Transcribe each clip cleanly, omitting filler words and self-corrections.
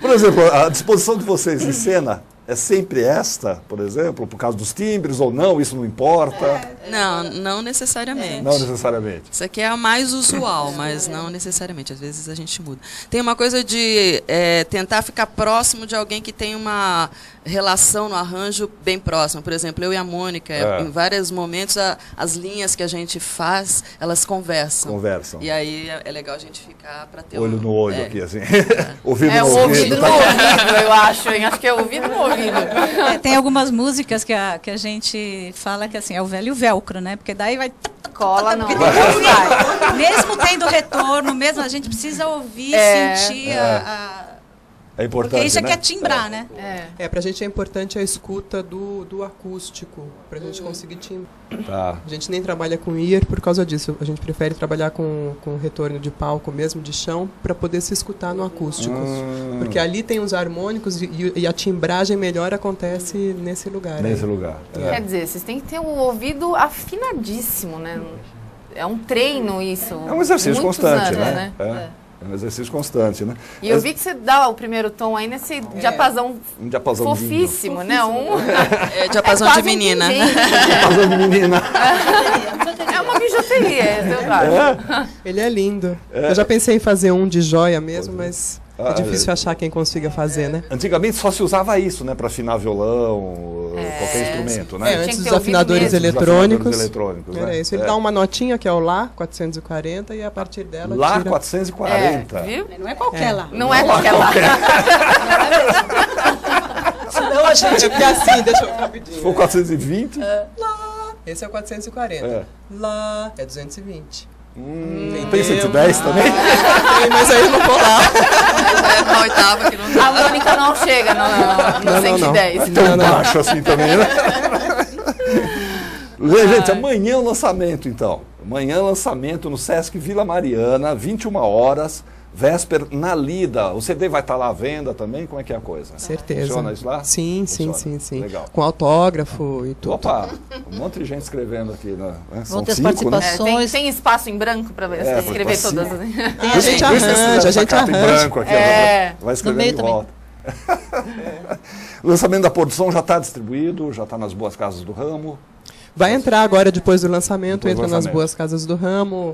Por exemplo, a disposição de vocês em cena é sempre esta, por exemplo, por causa dos timbres ou não, isso não importa? Não necessariamente. Não necessariamente. Isso aqui é a mais usual, mas não necessariamente. Às vezes a gente muda. Tem uma coisa de tentar ficar próximo de alguém que tem uma relação no arranjo bem próxima. Por exemplo, eu e a Mônica, em vários momentos, as linhas que a gente faz, elas conversam. Conversam. E aí é legal a gente ficar para ter olho no olho aqui, assim. Ouvido no ouvido. Ouvido no ouvido, eu acho, hein? Acho que é ouvido no ouvido. Tem algumas músicas que a gente fala que assim, é o velho velcro, né? Porque daí vai... Cola não. Mesmo tendo retorno, mesmo a gente precisa ouvir, sentir É importante, porque isso né? aqui é timbrar, né? Pra gente é importante a escuta do acústico, pra gente conseguir timbrar. Tá. A gente nem trabalha com ear por causa disso. A gente prefere trabalhar com retorno de palco mesmo, de chão, para poder se escutar no acústico. Porque ali tem os harmônicos e a timbragem melhor acontece nesse lugar. Nesse lugar. Quer dizer, vocês têm que ter um ouvido afinadíssimo, né? É um treino isso. É um exercício constante, anos, né? É um exercício constante, né? E eu vi que você dá o primeiro tom aí nesse diapasão um diapasão fofíssimo, né? Diapasão de menina. Diapasão de menina. É uma bijuteria, eu acho. Ele é lindo. Eu já pensei em fazer um de joia mesmo, mas é difícil achar quem consiga fazer, né? Antigamente só se usava isso, né? Para afinar violão, qualquer instrumento, né? Antes dos afinadores eletrônicos. Era isso. Ele dá uma notinha que é o Lá 440 e a partir dela Lá tira... 440. Viu? Não é qualquer Lá. Não é qualquer Lá. Senão a gente fica assim, deixa eu rapidinho. Se for 420? Lá. Esse é o 440. Lá é 220. Tem 110 também? Tem, mas aí eu não vou lá. Na oitava que não dá. A Mônica não chega no 110. Tão baixo assim também, né? Gente, amanhã é o lançamento, então. Amanhã é o lançamento no Sesc Vila Mariana, 21 horas, véspera na Lida. O CD vai estar lá à venda também? Como é que é a coisa? Certeza. Funciona isso lá? Sim. Legal. Com autógrafo e tudo. Opa, um monte de gente escrevendo aqui. Né? Vão ter 5, participações. Né? Tem espaço em branco para escrever todas. A gente arranja, a gente em branco aqui, vai escrevendo de volta. O lançamento da produção já está distribuído, já está nas boas casas do ramo. Vai entrar agora, depois do lançamento, entra nas boas casas do ramo.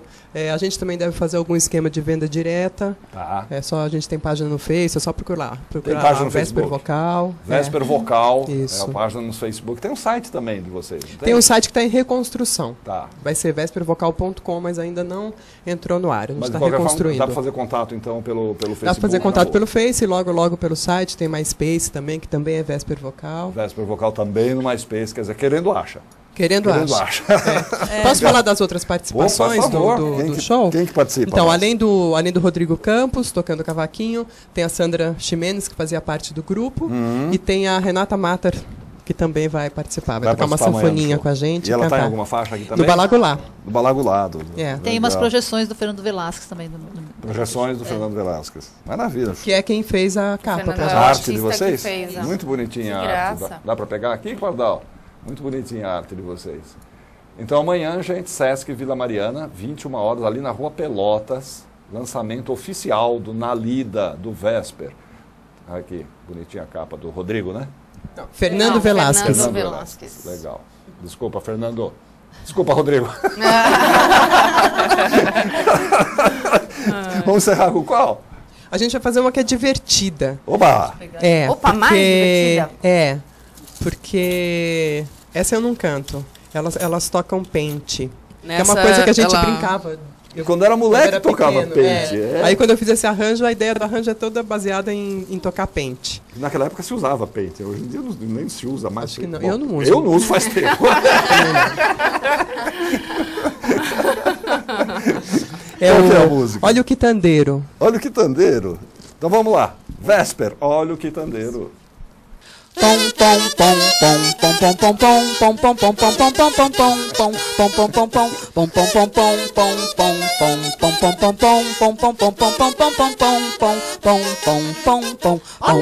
A gente também deve fazer algum esquema de venda direta. A gente tem página no Face, é só procurar. Tem página no Vesper Facebook. Vocal. Vesper Vocal, Isso. é a página no Facebook. Tem um site também de vocês, não tem? Tem um site que está em reconstrução. Tá. Vai ser vespervocal.com, mas ainda não entrou no ar. A gente está de qualquer reconstruindo. forma, dá para fazer contato, então, pelo Facebook? Dá para fazer contato pelo Face, logo pelo site. Tem MySpace também, que também é Vesper Vocal. Vesper Vocal também no MySpace, quer dizer, querendo acha. Querendo acha. Posso falar das outras participações do show? Quem que participa? Então, além do Rodrigo Campos, tocando cavaquinho, tem a Sandra Ximenes, que fazia parte do grupo, e tem a Renata Matter, que também vai participar. Vai tocar uma sanfoninha com a gente. E ela está em alguma faixa aqui também? Do Balagulá. Do Balagulá. Tem umas projeções do Fernando Velasquez também. Projeções do Fernando Velasquez. Maravilha. Que é quem fez a capa. A arte de vocês? Muito bonitinha a arte. Dá para pegar aqui, Pardal? Muito bonitinha a arte de vocês. Então amanhã, gente, Sesc Vila Mariana, 21 horas, ali na Rua Pelotas, lançamento oficial do Na Lida, do Vesper. Aqui, bonitinha a capa do Rodrigo, né? Fernando Velasquez. Fernando Velasquez. Legal. Desculpa, Fernando. Desculpa, Rodrigo. Vamos encerrar com qual? A gente vai fazer uma que é divertida. Oba! Opa, mais divertida? Porque essa eu não canto. Elas tocam pente. Que é uma coisa que a gente brincava. Quando era moleque, tocava pente. Aí quando eu fiz esse arranjo, a ideia do arranjo é toda baseada em tocar pente. Naquela época se usava pente. Hoje em dia nem se usa mais. Acho que não. Bom, eu não uso. Eu não uso faz tempo. Qual que é a música? Olha o Quitandeiro. Olha o Quitandeiro. Então vamos lá. Vesper, olha o Quitandeiro. Olha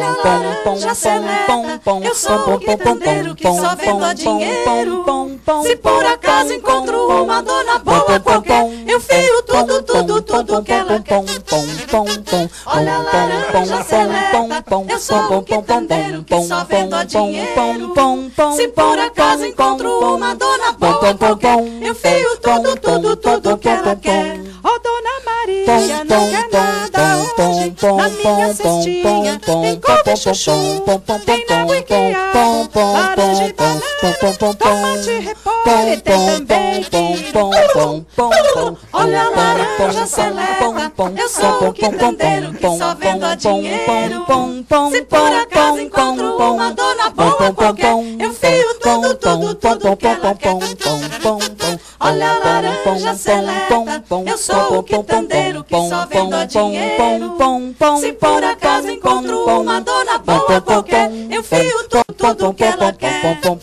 lá, já acelera, eu sou o quitandeiro que só vendo a dinheiro. Se por acaso encontro uma dona boa qualquer, eu fio tudo tudo que ela quer. Olha a laranja seleta, eu sou o quitandeiro que só vendo a dinheiro. Se por acaso encontro uma dona boa qualquer, eu fio tudo que ela quer. Ó Dona Maria, não quer nada hoje, na minha cestinha tem couve, chuchu, tem nabo e quiabo, laranja e banana, tomate, repolho, e tem também quiabo. Olha a laranja seleta, eu sou o quitandeiro que só vendo a dinheiro. Se por acaso encontro uma dona boa qualquer, eu fio tudo que ela quer. Olha a laranja seleta, eu sou o quitandeiro que só vendo a dinheiro. Se por acaso encontro uma dona boa qualquer, eu fio tudo que ela quer. Pom